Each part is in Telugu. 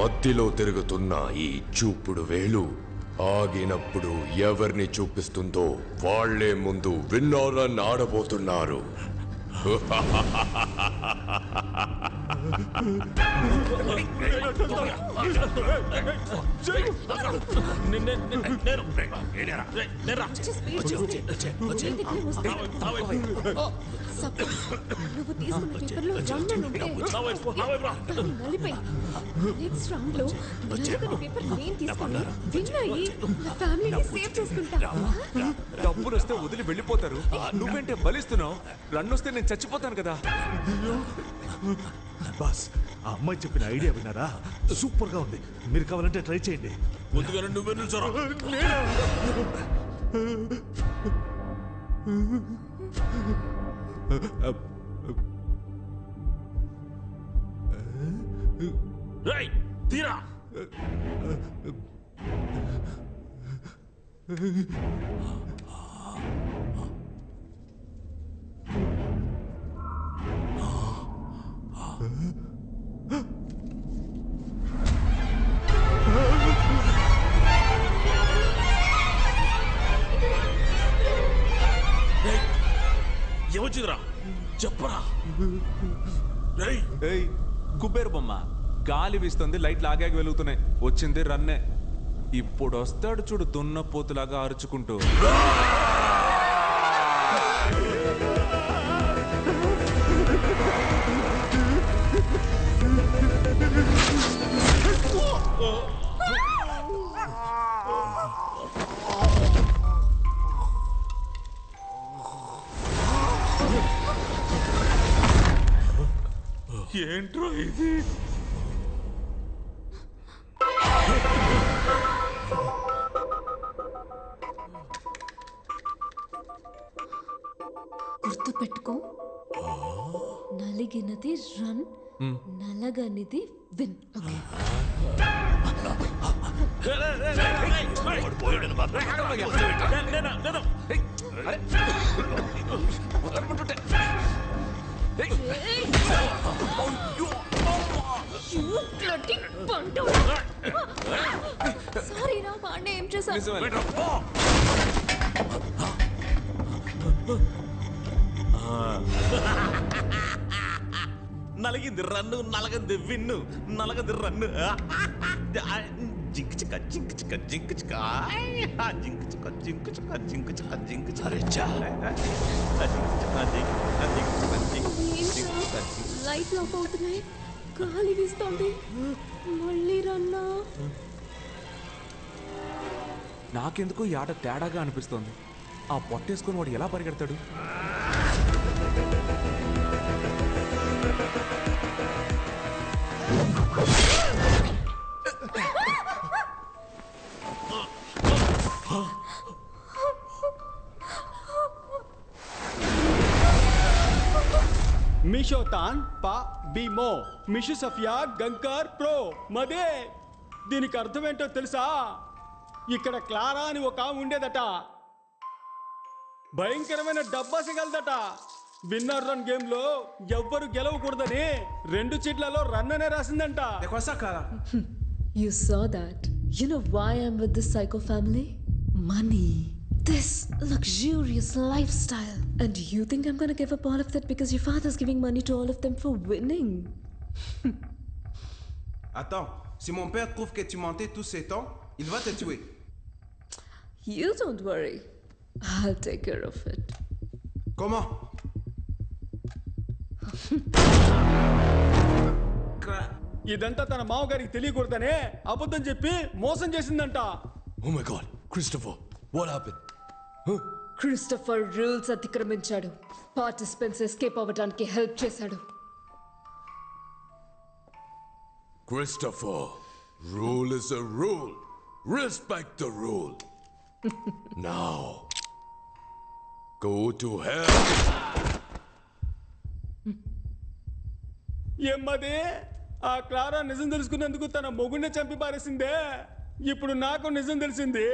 మధ్యలో తిరుగుతున్న ఈ చూపుడు వేలు ఆగినప్పుడు ఎవరిని చూపిస్తుందో వాళ్లే ముందు విన్నోరన్ ఆడబోతున్నారు. నువ్వు తీసుకున్న పేపర్లో రన్ అని ఉంటే నలిపై నెక్స్ట్ రౌండ్ లో నలుగురి పేపర్ నేను తీసుకుని విన్ అయ్యి నా ఫ్యామిలీని సేవ్ చేసుకుంటా. డబ్బులు వస్తే వదిలి వెళ్ళిపోతారు, నువ్వేంటే బలిస్తున్నావు? రన్ వస్తే నేను చచ్చిపోతాను కదా. బాస్, ఆ అమ్మాయి చెప్పిన ఐడియా విన్నారా? సూపర్ గా ఉంది. మీరు కావాలంటే ట్రై చేయండి. ముందుగా నువ్వే నిల్చోరా. రేయ్ తీరా. ఏమొచ్చిందిరా చెప్పరా. కుబేరు బొమ్మ గాలి వీస్తుంది, లైట్ లాగాకి వెలుగుతున్నాయి. వచ్చింది రన్నే. ఇప్పుడు వస్తాడు చూడు దున్నపోతులాగా అరుచుకుంటూ. ఏంట్రా ఇది? గుర్తు పెట్టుకో, నలిగినది రన్, నలగనిది విన్. సారీ రా, వాడిని ఏం చేశాను? నలిగింది రన్ను, నలగంది విన్ను, నలగంది రన్ను. జింక్ చిక్క జింక్ చిక్క జింక్ చిక్క జింక్ చిక్క జింక్ చిక్క జింక్ చిక్క జింక్ చిక్క. లైట్ ఆఫ్ అవుతున్నాయి, గాలి వీస్తోంది. మళ్ళీ రన్నా. నాకెందుకు ఈ ఆట తేడాగా అనిపిస్తోంది. ఆ పొట్టేసుకొని వాడు ఎలా పరిగెడతాడు? మిషోతాన్ పా బిమో మిషు సఫియా గంకర్ ప్రో మదే. దీనికి అర్థమేంటో తెలుసా? ఇక్కడ క్లారా అని ఒక ఆమె ఉండేదట. భయంకరమైన డబ్బాసిగలదట. విన్నర్ రన్ గేమ్ లో ఎవ్వరు గెలవకూడదని 2 చీట్లలో రన్ అనే రాసిందంట. You saw that. You know why I'm with this psycho family? Money. This luxurious lifestyle. And you think I'm gonna give up all of that because your father's giving money to all of them for winning? Attends, si mon père trouve que tu mentais tous ces temps, il va te tuer. You don't worry. I'll take care of it. Comment? ఇదంతా తన మామగారికి తెలియకూడదనే అబద్ధం చెప్పి మోసం చేసిందంట. Oh my God, Christopher, what happened? Christopher rules అతిక్రమించాడు. పార్టిసిపెంట్స్ ఎస్కేప్ అవ్వడానికి హెల్ప్ చేశాడు. Christopher, rule is a rule. Respect the rule. Now, go to hell. ఏమ్మది? ఆ క్లారా నిజం తెలుసుకున్నందుకు తన మొగుడిని చంపి పారేసిందే. ఇప్పుడు నాకు నిజం తెలిసింది,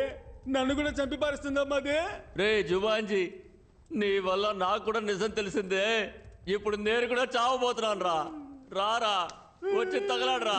నన్ను కూడా చంపి పారేస్తుందమ్మది. రే జుబాన్జీ, నీ వల్ల నాకు కూడా నిజం తెలిసిందే. ఇప్పుడు నేను కూడా చావబోతున్నాను రా. రారా, వచ్చి తగలాడరా.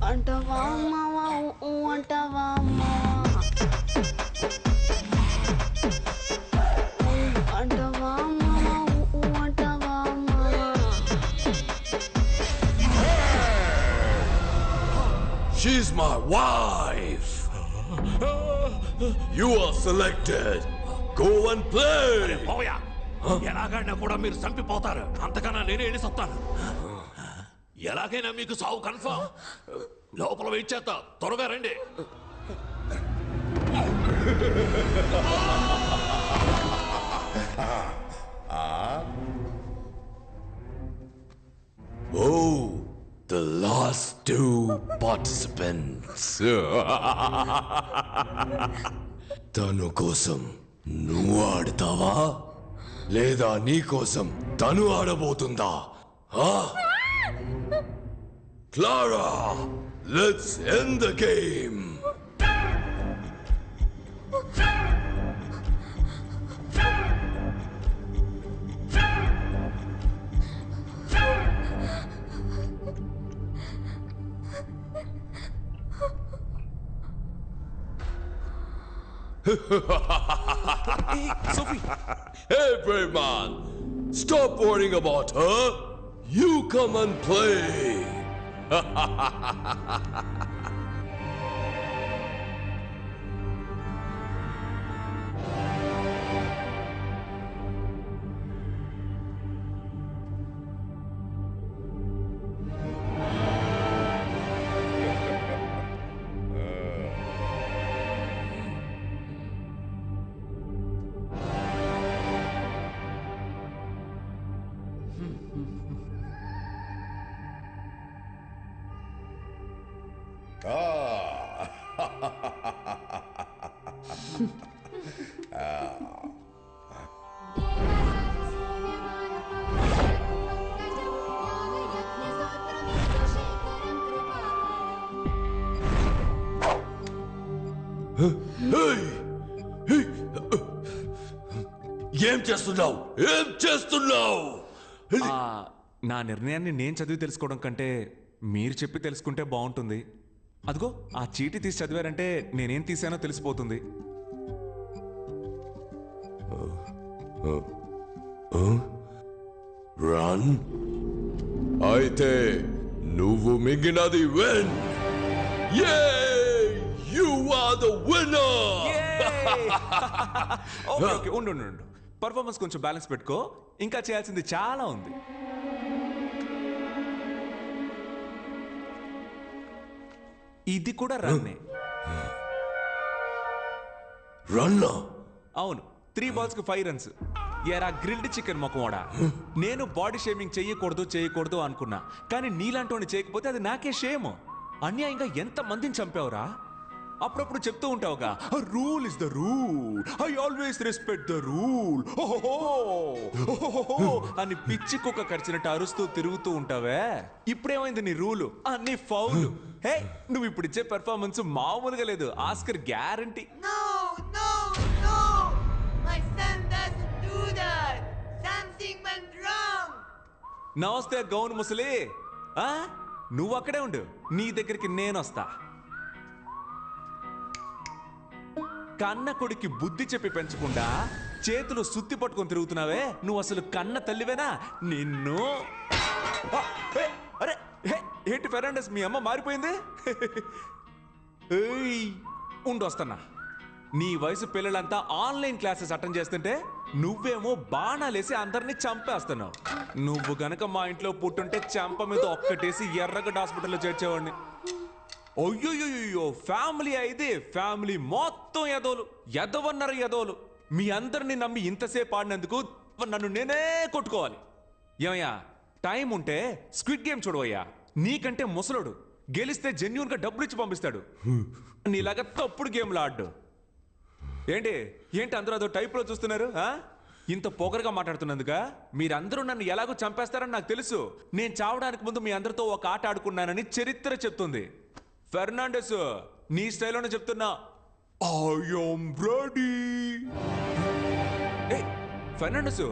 అంటావా అమ్మావా అంటావా అమ్మా అంటావా అమ్మావా అంటావా అమ్మా She's my wife. You are selected. Go and play. పోయా ఎలాగైనా కూడా మీరు చంపిపోతారు. అంతకన్నా నేనే వెళ్ళి చెప్తాను. ఎలాగైనా మీకు సావు కన్ఫర్మ్. లోపల వెయిట్ చేస్తా. త్వరగా రండి. Oh, the last two participants. తను కోసం నువ్వు ఆడతావా లేదా నీ కోసం తను ఆడబోతుందా? Clara, let's end the game. Sophie. Hey, brave man, stop worrying about her. You come and play. ఏం చేస్తున్నావు? నా నిర్ణయాన్ని నేను చదివి తెలుసుకోవడం కంటే మీరు చెప్పి తెలుసుకుంటే బాగుంటుంది. అదిగో ఆ చీటీ తీసి చదివారంటే నేనేం తీసానో తెలిసిపోతుంది. రన్ అయితే నువ్వు మిగిలినది win. You are the winner. Okay ఉండు. పర్ఫార్మెన్స్ కొంచెం బ్యాలెన్స్ పెట్టుకో. ఇంకా చేయాల్సింది చాలా ఉంది. ఇది కూడా రన్నే. రన్నా? అవును, 3 balls కి 5 runs. ఎరా గ్రిల్డ్ చికెన్ మొక్కమోడా. నేను బాడీ షేమింగ్ చేయకూడదు అనుకున్నా, కానీ నీలాంటి చేయకపోతే అది నాకే షేమ్. అన్యాయంగా ఎంత మందిని చంపావురా. అప్పుడప్పుడు చెప్తూ ఉంటావుగా, rule is the rule, I always respect the rule అని పిచ్చి కుక్క కరిచినట్టు అరుస్తూ తిరుగుతూ ఉంటావే. ఇప్పుడేమైంది నీ రూలు? అన్ని ఫౌల్. హే, నువ్వు ఇప్పుడు ఇచ్చే పెర్ఫార్మెన్స్ మామూలుగా లేదు. Oscar guarantee. నమస్తే గౌన్ ముసలి. నువ్వు అక్కడే ఉండు, నీ దగ్గరికి నేను వస్తా. కన్న కొడుక్కి బుద్ధి చెప్పి పెంచకుండా చేతులు సుత్తి పట్టుకొని తిరుగుతున్నావే, నువ్వు అసలు కన్న తల్లివేనా? నిన్ను అరే ఏంటి ఫెర్నాండెస్, మీ అమ్మ మారిపోయింది? ఉండు వస్తున్నా. నీ వయసు పిల్లలంతా ఆన్లైన్ క్లాసెస్ అటెండ్ చేస్తుంటే నువ్వేమో బాణాలేసి అందరినీ చంపేస్తున్నావు. నువ్వు గనక మా ఇంట్లో పుట్టుంటే చంప మీద ఒక్కటేసి ఎర్రగడ్డ హాస్పిటల్లో చేర్చేవాడిని. అయ్యో ఫ్యామిలీ అయితే ఫ్యామిలీ మొత్తం ఎదవన్నారు ఎదవలు. మీ అందరినీ నమ్మి ఇంతసేపు ఆడినందుకు నన్ను నేనే కొట్టుకోవాలి. ఏమయ్యా, టైం ఉంటే స్క్విడ్ గేమ్ చూడవయ్యా. నీకంటే ముసలోడు, గెలిస్తే జెన్యూన్ గా డబ్బులు ఇచ్చి పంపిస్తాడు. నీలాగా తప్పుడు గేమ్లు ఆడ్డు. ఏంటి అందరూ అదో టైప్లో చూస్తున్నారు? ఇంత పొగరుగా మాట్లాడుతున్నందుక? మీరందరూ నన్ను ఎలాగో చంపేస్తారని నాకు తెలుసు. నేను చావడానికి ముందు మీ అందరితో ఒక ఆట ఆడుకున్నానని చరిత్ర చెప్తుంది. ఫెర్నాండెస్, నీ స్టైల్లోనే చెప్తున్నా, ఐ యామ్ రెడీ. ఫెర్నాండెస్,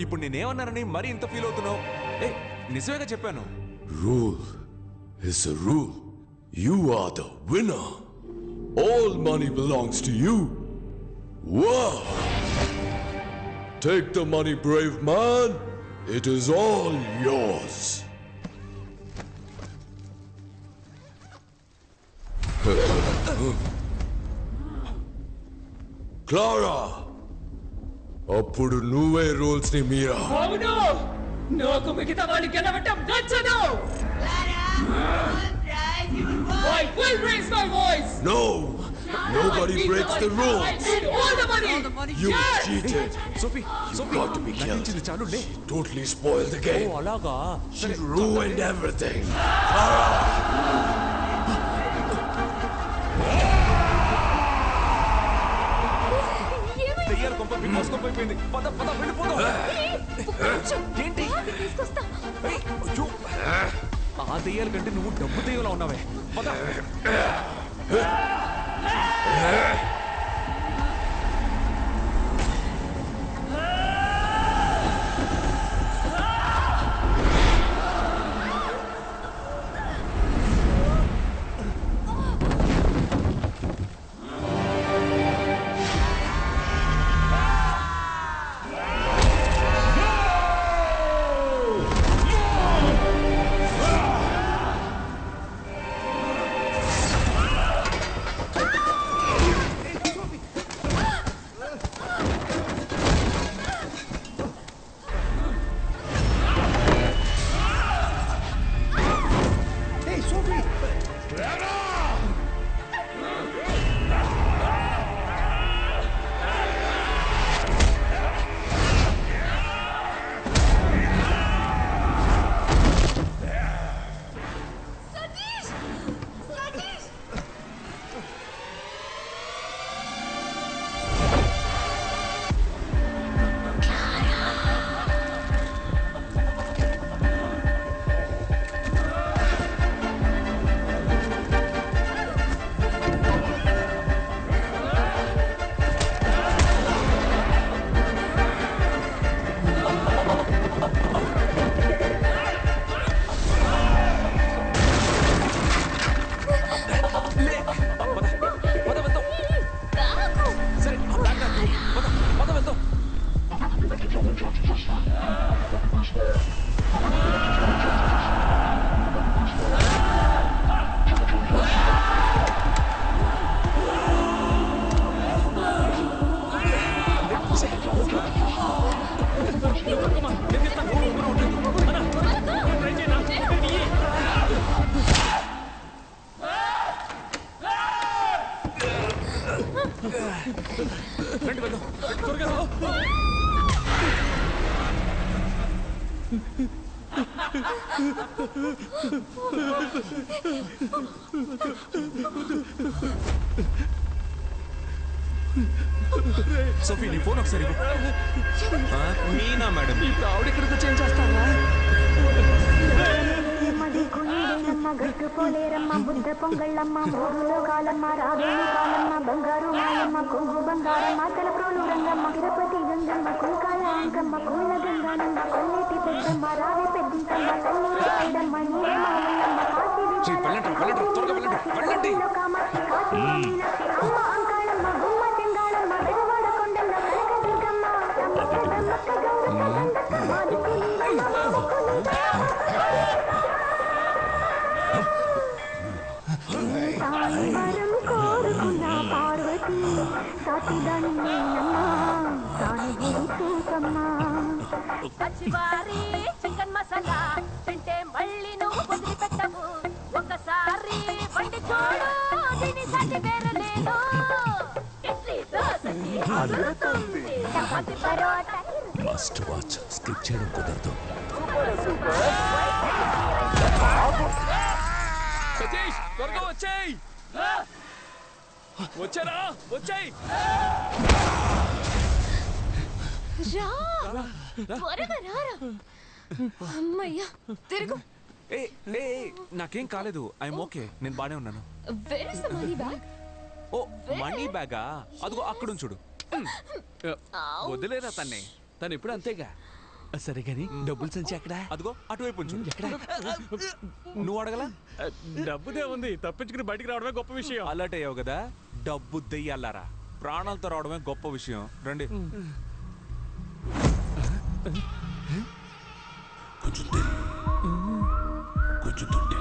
ఇప్పుడు నేనేమన్నానని మరీ ఇంత ఫీల్ అవుతున్నావు? నిజమేగా చెప్పాను. Rule is a rule. You are the winner. All money belongs to you. Wow! Take the money, brave man. It is all yours. Clara! అప్పుడు నువ్వే రూల్స్ ని మీరా. అవును, నాకు మిగతా వాళ్ళు గెలవటం నచ్చదు. I will raise my voice. No! Nobody breaks the rules. I need all the money. You cheated. Sophie, You got to be killed. She totally spoiled the game. అలాగా? She ruined everything. దెయ్యాల కొంప మోసుకొనిపోయింది. పద వెళ్ళిపోదాం. ఏంటి? ఆ దెయ్యాల కంటే నువ్వు డబ్బు దెయ్యంలో ఉన్నావే. పద. సోఫీ, నీ ఫోన్ ఒకసారి మీనా మేడం. ఇప్పుడు ఆవిడ ఇక్కడికి చేంజ్ చేస్తావా? గట్టు పోలేరమ్మ, బుద్ధ పొంగళ్ళమ్మ, మూడులో కాలమ్మ, రావేణు కాలమ్మ, బంగారు మాయమ్మ, కొంగు బంగారమ్మ, తలప్రోలు రంగమ్మ, తిరుపతి గంగమ్మ, కుంకాల అంకమ్మ, కూల గంగానమ్మ, కొల్లేటి పెద్దమ్మ, రావి పెద్దింకమ్మ, తల్లూరు ఐడమ్మ, నీరే మామయ్యమ్మ, కాశీ కామాక్షి, కాశీ మీనాక్షి, అమ్మ అంకాళమ్మ, గుమ్మ చెంగాళమ్మ, వెలువాడ కొండమ్మ, కనకదుర్గమ్మ, వరం కోరుకున్న పార్వతి సాటిదాన్ని అమ్మా, తాను పచ్చివారి చికెన్ మసాలా తింటే మళ్ళీ నువ్వు వదిలిపెట్టవు ఒకసారి వండి చూడు దీని సండి వేరు లేదు ఇడ్లీ దోసకి అదురుతుంది chapati parotta must watch skip చేయడం కుదరదు. సతీష్ త్వరగా వచ్చేయ్. వచ్చారా వచ్చాయి. త్వరగా రారా. అమ్మయ్యా తిరుగు. ఏ ఏ నాకేం కాలేదు. I'm okay. నేను బానే ఉన్నాను. Where is the money bag? ఓ మనీ బ్యాగా అదిగో అక్కడ చూడు. వదిలేరా తన్నే, తను ఎప్పుడు అంతేగా. సరే గాని డబ్బులు సంచి ఎక్కడ? అదిగో అటువైపు ఉంచు. ఎక్కడ? నువ్వు అడగలా? డబ్బుదే ఉంది, తప్పించుకుని బయటికి రావడమే గొప్ప విషయం. అలర్ట్ అయ్యావు కదా. డబ్బు దెయ్యాలారా, ప్రాణాలతో రావడమే గొప్ప విషయం. రండి. కొంచెం దిల్, కొంచెం దుడ్డే,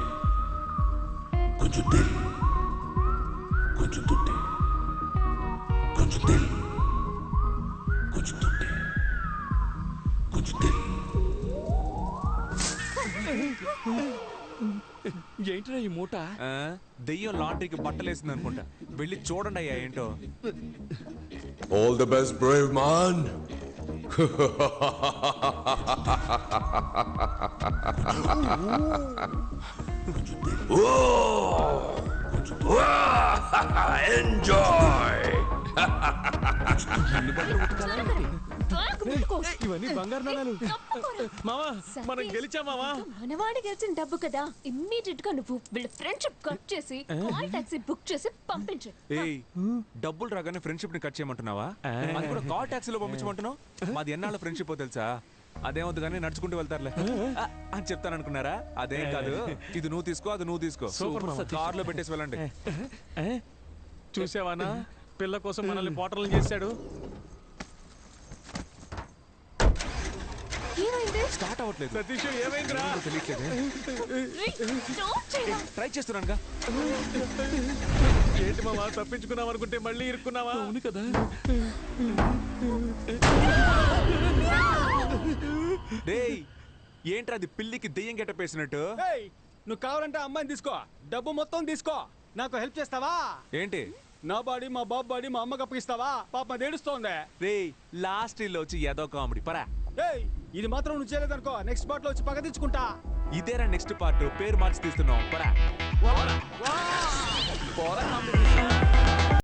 కొంచెం దిల్, కొంచెం దుడ్డే, కొంచెం దిల్, కొంచెం దుడ్డే, కొంచెం దిల్. ఏంట్రా ఈ మూట? దెయ్యం లాండ్రీకి బట్టలేసింది అనుకుంటా. వెళ్ళి చూడండి అయ్యా ఏంటో. All the best, brave man. Enjoy. ఇవన్నీ బంగారు నాణాలు. మావా మనం గెలిచా మావా. మనవాడి గెలిచిన డబ్బు కదా. ఇమ్మీడియట్ గా నువ్వు వీళ్ళ ఫ్రెండ్షిప్ కట్ చేసి కాల్ టాక్సీ బుక్ చేసి పంపించు. ఏయ్ డబ్బులు రాగానే ఫ్రెండ్షిప్ ని కట్ చేయమంటున్నావా? అది కూడా కాల్ టాక్సీలో పంపించమంటున్నావు. మాది ఎన్నాళ్ళ ఫ్రెండ్షిప్ తెలుసా? అదేమవుతుంది కానీ నడుచుకుంటూ వెళ్తారులే అని చెప్తాను అనుకున్నారా? అదేం కాదు. ఇది నువ్వు తీసుకో, అది నువ్వు తీసుకో. కార్ లో పెట్టేసి వెళ్ళండి. చూసావానా పిల్ల కోసం మనల్ని పోటర్లు చేశాడు. స్టార్ట్ అవ్వట్లేదు. సతీష్ ఏమైందిరా? తెలియట్లేదు. ట్రై చేస్తున్నానుగా. ఏంటి మావా తప్పించుకున్నాం అనుకుంటే మళ్ళీ ఇరుక్కున్నావా? అవును కదా. డేయ్ ఏంట్రా అది పిల్లికి దెయ్యం గెటప్ వేసినట్టు? నువ్వు కావాలంటే అమ్మాయిని తీసుకో, డబ్బు మొత్తం తీసుకో. నాకు హెల్ప్ చేస్తావా? ఏంటి? నా బాడీ మా బాబు బాడీ మా అమ్మకి అప్పగిస్తావా? పాప అది ఏడుస్తోంది. రేయ్ లాస్ట్ ఇల్లు వచ్చి ఏదో కామెడీ పరా. ఇది మాత్రం నువ్వు చేయలేదనుకో, నెక్స్ట్ పార్ట్ లో వచ్చి పగ తెచ్చుకుంటా. ఇదేరా నెక్స్ట్ పార్ట్. పేరు మార్చి తీస్తున్నావు పరా.